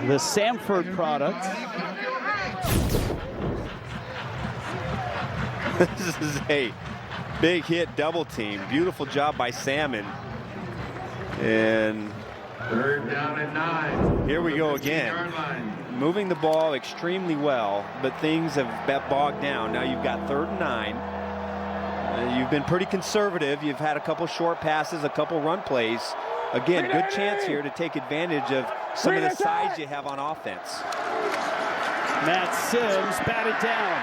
the Samford product. This is a big hit double team. Beautiful job by Salmon. And third down and 9. Here we go again. Moving the ball extremely well, but things have bogged down. Now you've got 3rd and 9. You've been pretty conservative. You've had a couple short passes, a couple run plays. Again, good chance here to take advantage of some of the size you have on offense. Matt Sims batted down.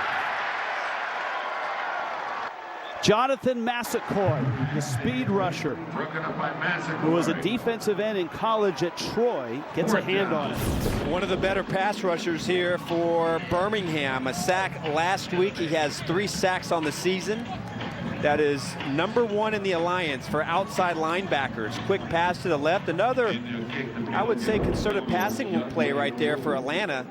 Jonathan Massaquoi, the speed rusher, who was a defensive end in college at Troy, gets a hand on it. One of the better pass rushers here for Birmingham. A sack last week. He has 3 sacks on the season. That is #1 in the alliance for outside linebackers. Quick pass to the left. Another, I would say, concerted passing play right there for Atlanta.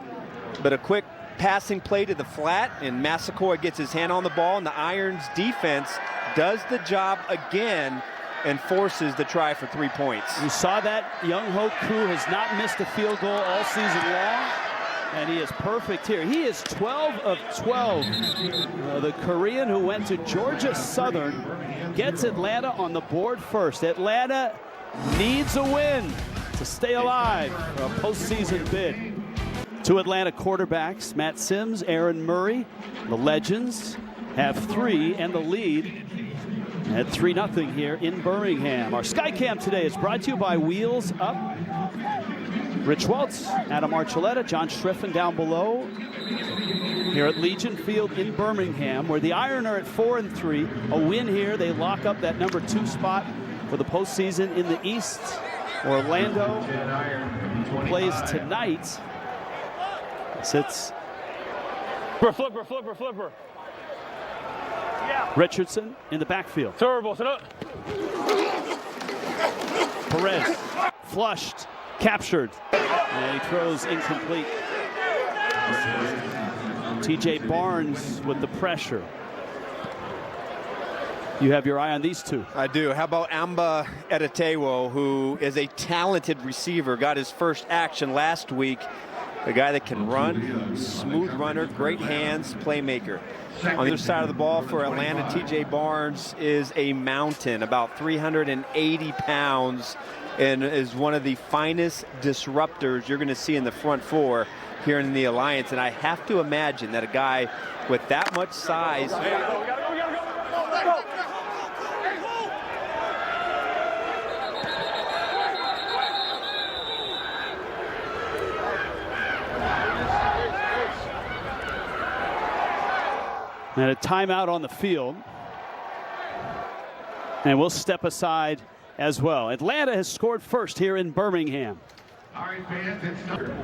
But a quick passing play to the flat, and Massaquoi gets his hand on the ball, and the Irons defense does the job again and forces the try for 3 points. You saw that Young Ho Koo has not missed a field goal all season long, and he is perfect here. He is 12 of 12. The Korean who went to Georgia Southern gets Atlanta on the board first. Atlanta needs a win to stay alive for a postseason bid. 2 Atlanta quarterbacks, Matt Sims, Aaron Murray. The Legends have 3 and the lead at 3-0 here in Birmingham. Our Skycam today is brought to you by Wheels Up. Rich Welts, Adam Archuleta, John Schriffen down below here at Legion Field in Birmingham, where the Iron are at 4-3. A win here, they lock up that #2 spot for the postseason in the East. Orlando plays tonight. Sits flipper. Yeah. Richardson in the backfield. Turbo, sit up. Perez flushed, captured, and he throws incomplete. TJ Barnes with the pressure. You have your eye on these 2. I do. How about Amba Edetewo, who is a talented receiver, got his first action last week. A guy that can run, smooth runner, great hands, playmaker. On the other side of the ball for Atlanta, TJ Barnes is a mountain, about 380 pounds, and is one of the finest disruptors you're going to see in the front 4 here in the Alliance. And I have to imagine that a guy with that much size. And a timeout on the field. And we'll step aside as well. Atlanta has scored first here in Birmingham.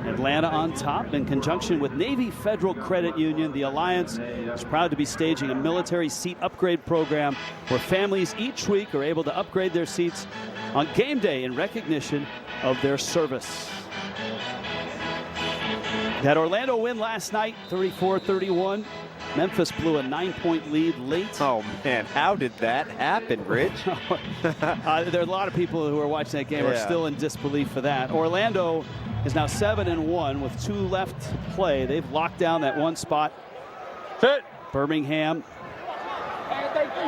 Atlanta on top in conjunction with Navy Federal Credit Union. The Alliance is proud to be staging a military seat upgrade program where families each week are able to upgrade their seats on game day in recognition of their service. That Orlando win last night, 34-31. Memphis blew a 9-point lead late. Oh, man, how did that happen, Rich? There are a lot of people who are watching that game are still in disbelief for that. Orlando is now 7-1 with 2 left to play. They've locked down that 1 spot. Birmingham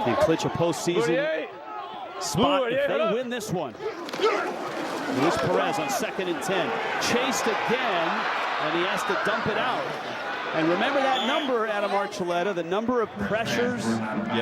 can clinch a postseason spot if they win this one. Luis Perez on 2nd and 10. Chased again, and he has to dump it out. And remember that number, Adam Archuleta, the number of pressures,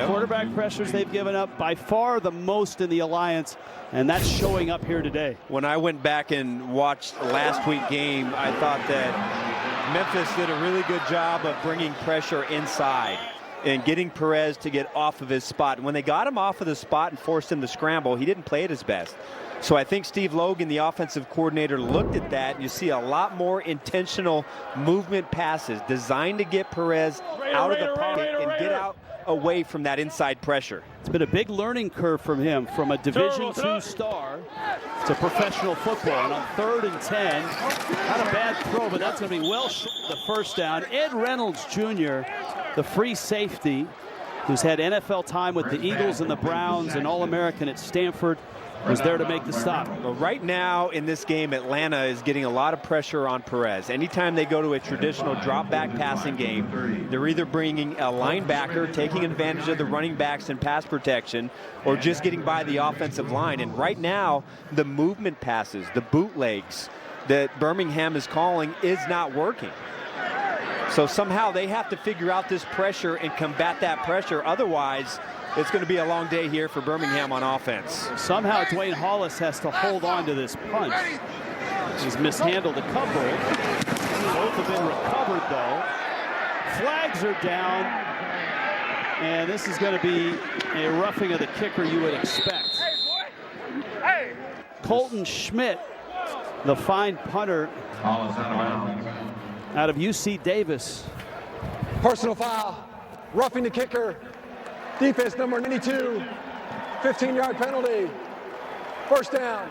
quarterback pressures they've given up, by far the most in the Alliance, and that's showing up here today. When I went back and watched last week's game, I thought that Memphis did a really good job of bringing pressure inside and getting Perez to get off of his spot. And when they got him off of the spot and forced him to scramble, he didn't play at his best. So I think Steve Logan, the offensive coordinator, looked at that, and you see a lot more intentional movement passes designed to get Perez out of the pocket and get out away from that inside pressure. It's been a big learning curve from him, from a Division II star to professional football. And on 3rd and 10, not a bad throw, but that's going to be well short of the first down. Ed Reynolds Jr., the free safety, who's had NFL time with the Eagles and the Browns and All-American at Stanford, was there to make the stop. Well, right now in this game, Atlanta is getting a lot of pressure on Perez. Anytime they go to a traditional drop-back passing game, they're either bringing a linebacker, taking advantage of the running backs in pass protection, or just getting by the offensive line. And right now, the movement passes, the bootlegs that Birmingham is calling is not working. So somehow they have to figure out this pressure and combat that pressure. Otherwise, it's going to be a long day here for Birmingham on offense. Somehow Dwayne Hollis has to hold on to this punch. He's mishandled a couple. Both have been recovered, though. Flags are down. And this is going to be a roughing of the kicker you would expect. Colton Schmidt, the fine punter out of UC Davis. Personal foul, roughing the kicker, defense number 92, 15-yard penalty, first down.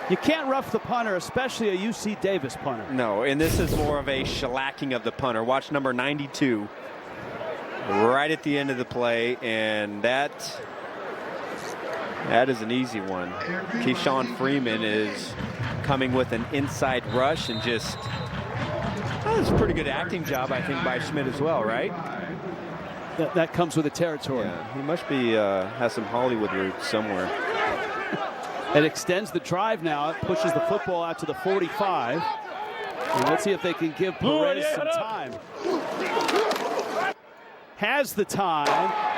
You can't rough the punter, especially a UC Davis punter. No, and this is more of a shellacking of the punter. Watch number 92 right at the end of the play, and that is an easy one. Keyshawn Freeman is coming with an inside rush and just, that's a pretty good acting job, I think, by Schmidt as well, right? That comes with the territory. Yeah, he must be has some Hollywood roots somewhere. It extends the drive now. It pushes the football out to the 45. And let's see if they can give Perez some time. Has the time.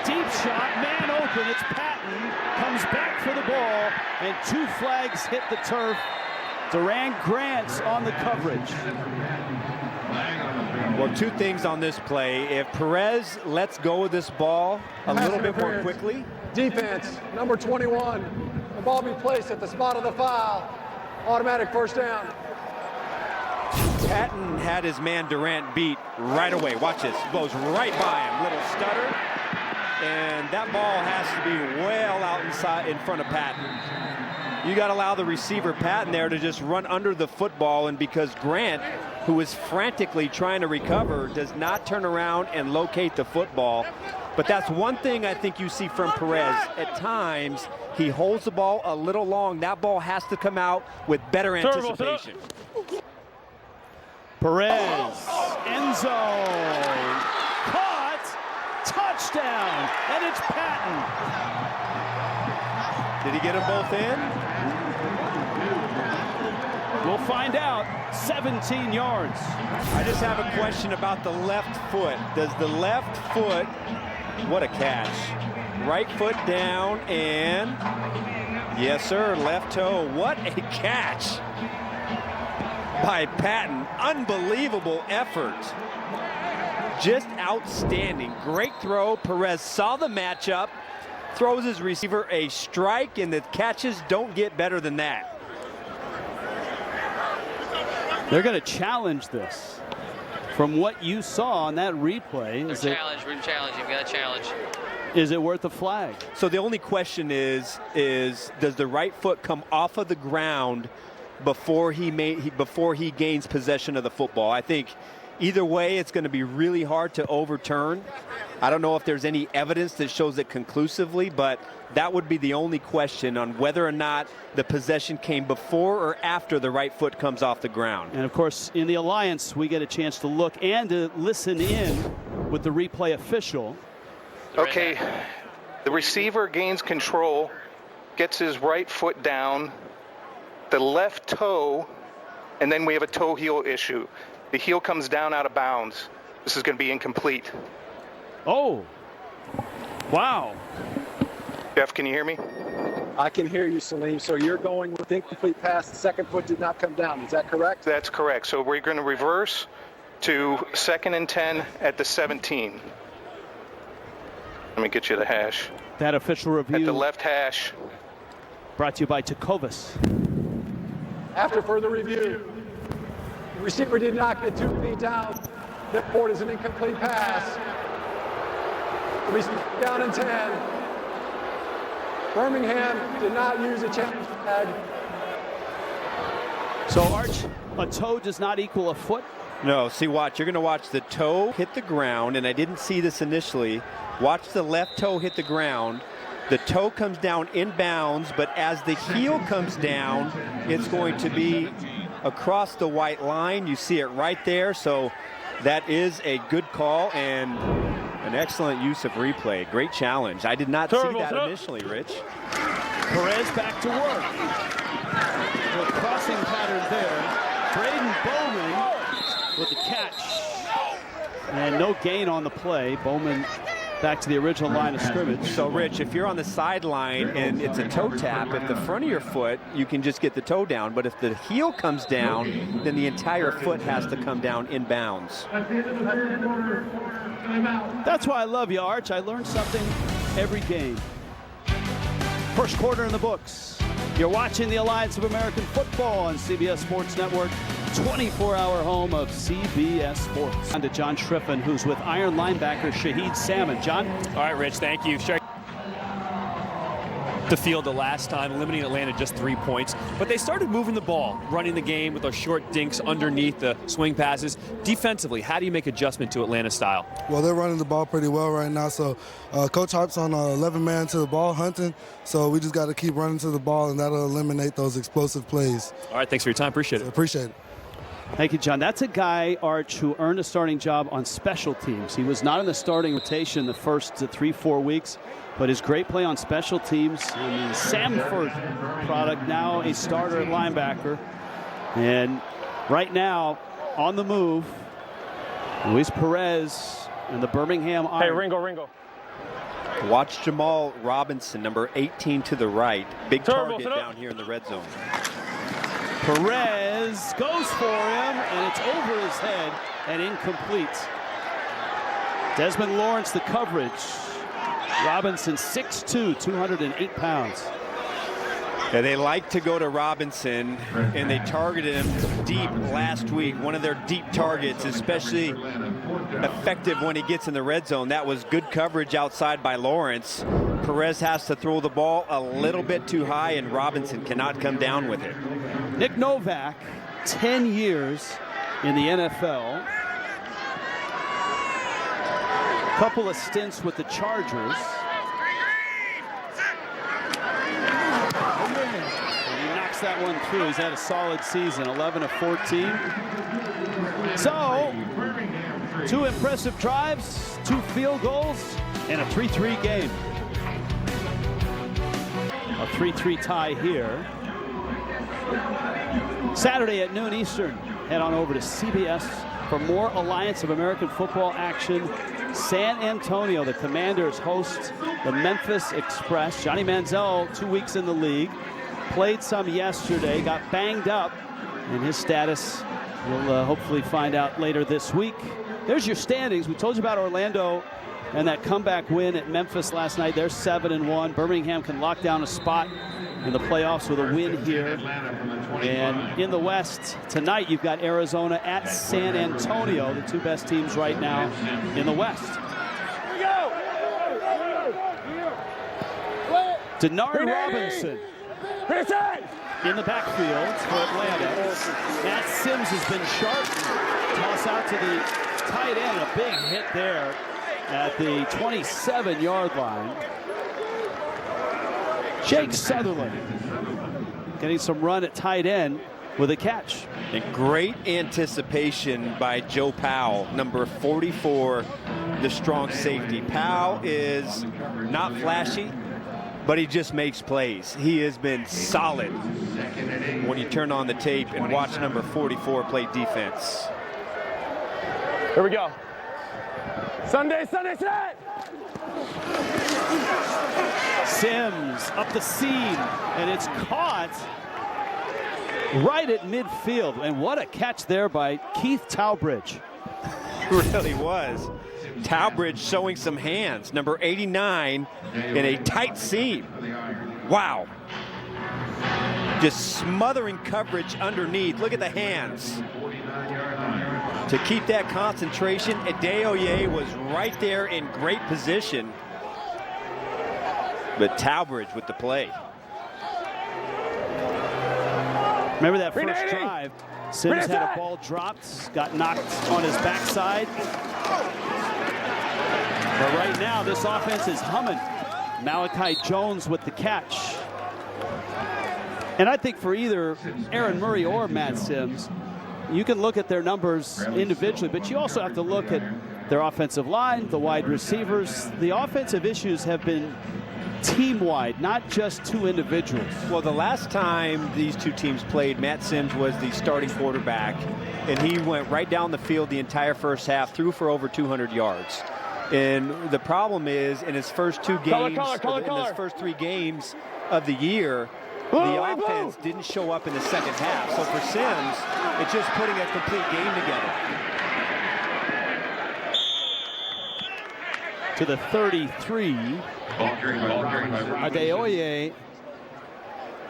Deep shot, man open. It's Patton. Comes back for the ball. And two flags hit the turf. Duran Grant's on the coverage. Well, two things on this play. If Perez lets go of this ball a little bit more quickly. Defense, number 21. The ball be placed at the spot of the foul. Automatic first down. Patton had his man Durant beat right away. Watch this. Goes right by him. Little stutter. And that ball has to be well out inside in front of Patton. You got to allow the receiver Patton there to just run under the football, and because Grant, who is frantically trying to recover, does not turn around and locate the football. But that's one thing I think you see from Perez. At times, he holds the ball a little long. That ball has to come out with better anticipation. Perez, end zone, caught, touchdown, and it's Patton. Did he get them both in? We'll find out. 17 yards. I just have a question about the left foot. Does the left foot, what a catch. Right foot down and, yes sir, left toe. What a catch by Patton. Unbelievable effort. Just outstanding. Great throw. Perez saw the matchup, throws his receiver a strike, and the catches don't get better than that. They're going to challenge this. From what you saw on that replay, we're challenging. We got a challenge. Is it worth a flag? So the only question is does the right foot come off of the ground before he gains possession of the football? I think either way, it's going to be really hard to overturn. I don't know if there's any evidence that shows it conclusively, but that would be the only question on whether or not the possession came before or after the right foot comes off the ground. And of course, in the Alliance, we get a chance to look and to listen in with the replay official. Okay, the receiver gains control, gets his right foot down, the left toe, and then we have a toe heel issue. The heel comes down out of bounds. This is going to be incomplete. Oh, wow. Jeff, can you hear me? I can hear you, Salim. So you're going with incomplete pass. The second foot did not come down. Is that correct? That's correct. So we're going to reverse to 2nd and 10 at the 17. Let me get you the hash. That official review. At the left hash. Brought to you by Tecovas. After further review, the receiver did not get 2 feet down. That report is an incomplete pass. Down in 10. Birmingham did not use a challenge flag. So, Arch, a toe does not equal a foot? No, see, watch. You're going to watch the toe hit the ground, and I didn't see this initially. Watch the left toe hit the ground. The toe comes down inbounds, but as the heel comes down, it's going to be across the white line. You see it right there, so that is a good call and an excellent use of replay. Great challenge. I did not see that initially, Rich. Perez back to work. A crossing pattern there. Braden Bowman with the catch. And no gain on the play. Bowman back to the original line of scrimmage. So, Rich, if you're on the sideline and it's a toe tap, if the front of your foot, you can just get the toe down. But if the heel comes down, then the entire foot has to come down inbounds. That's why I love you, Arch. I learned something every game. First quarter in the books. You're watching the Alliance of American Football on CBS Sports Network, 24-hour home of CBS Sports. On to John Schriffen, who's with Iron linebacker Shaheed Salmon. John? All right, Rich, thank you. The field the last time, limiting Atlanta just 3 points. But they started moving the ball, running the game with those short dinks underneath the swing passes. Defensively, how do you make adjustment to Atlanta style? Well, they're running the ball pretty well right now. So Coach Harp's on 11-man to the ball hunting. So we just got to keep running to the ball, and that'll eliminate those explosive plays. All right, thanks for your time. Appreciate it. Appreciate it. Thank you, John. That's a guy, Arch, who earned a starting job on special teams. He was not in the starting rotation the first 3-4 weeks, but his great play on special teams and the Samford product, now a starter at linebacker. And right now, on the move, Luis Perez and the Birmingham Iron. Hey, Ringo. Watch Jamal Robinson, number 18 to the right. Big target down here in the red zone. Perez goes for him, and it's over his head and incomplete. Desmond Lawrence, the coverage. Robinson, 6'2", 208 pounds. Yeah, they like to go to Robinson, and they targeted him deep last week. One of their deep targets, especially effective when he gets in the red zone. That was good coverage outside by Lawrence. Perez has to throw the ball a little bit too high, and Robinson cannot come down with it. Nick Novak, 10 years in the NFL. Couple of stints with the Chargers. And he knocks that one through. He's had a solid season, 11 of 14. So, 2 impressive drives, 2 field goals, and a 3-3 game. A 3-3 tie here. Saturday at noon Eastern. Head on over to CBS for more Alliance of American Football action. San Antonio, the Commanders, host the Memphis Express. Johnny Manziel, 2 weeks in the league, played some yesterday, got banged up, and his status we'll hopefully find out later this week. There's your standings. We told you about Orlando and that comeback win at Memphis last night. They're 7-1. Birmingham can lock down a spot in the playoffs with a win here. And in the West tonight, you've got Arizona at San Antonio, the 2 best teams right now in the West. Denard Robinson in the backfield for Atlanta. Matt Sims has been sharp. Toss out to the tight end. A big hit there at the 27-yard line. Jake Sutherland getting some run at tight end with a catch. And great anticipation by Joe Powell, number 44, the strong safety. Powell is not flashy, but he just makes plays. He has been solid when you turn on the tape and watch number 44 play defense. Here we go. Sunday, set! Sims up the seam, and it's caught right at midfield. And what a catch there by Keith Towbridge. Really was. Towbridge showing some hands. Number 89 in a tight seam. Wow. Just smothering coverage underneath. Look at the hands. To keep that concentration, Adeoye was right there in great position. But Towbridge with the play. Remember that first drive? Sims had a ball dropped, got knocked on his backside. But right now, this offense is humming. Malachi Jones with the catch. And I think for either Aaron Murray or Matt Sims, you can look at their numbers individually, but you also have to look at their offensive line, the wide receivers. The offensive issues have been team-wide, not just two individuals. Well, the last time these two teams played, Matt Sims was the starting quarterback, and he went right down the field the entire first half, threw for over 200 yards. And the problem is, in his first two games, in his first 3 games of the year, the offense didn't show up in the second half. So for Sims, it's just putting a complete game together. To the 33. Adeoye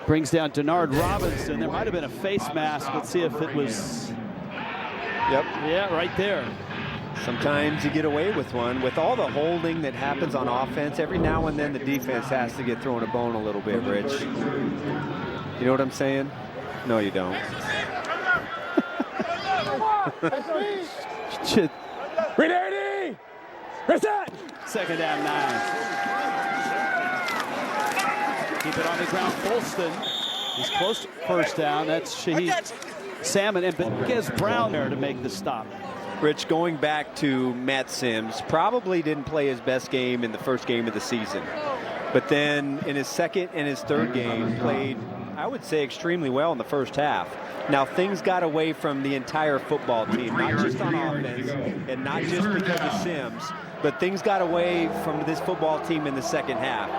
brings down Denard Robinson. There might have been a face mask. Let's see if it was. Yep. Yeah, right there. Sometimes you get away with one. With all the holding that happens on offense, every now and then the defense has to get thrown a bone a little bit, Rich. You know what I'm saying? No, you don't. Ready! Reset! Second down 9. Keep it on the ground. Folston. He's close to first down. That's Shaheed Salmon and Benquez Brown there to make the stop. Rich, going back to Matt Sims, probably didn't play his best game in the first game of the season. But then in his second and his third game, played, I would say, extremely well in the first half. Now, things got away from the entire football team, not just on offense and not just because of Sims, but things got away from this football team in the second half.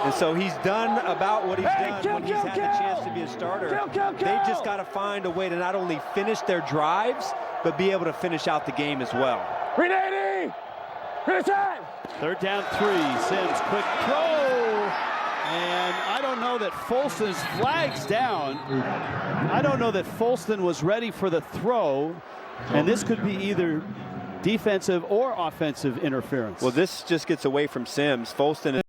And so he's done about what he's done when he's had the chance to be a starter. They just got to find a way to not only finish their drives, but be able to finish out the game as well. Ready! Reset! Third down 3. Sims, quick throw. And I don't know that Folston's flags down. I don't know that Folston was ready for the throw. And this could be either defensive or offensive interference. Well, this just gets away from Sims. Folston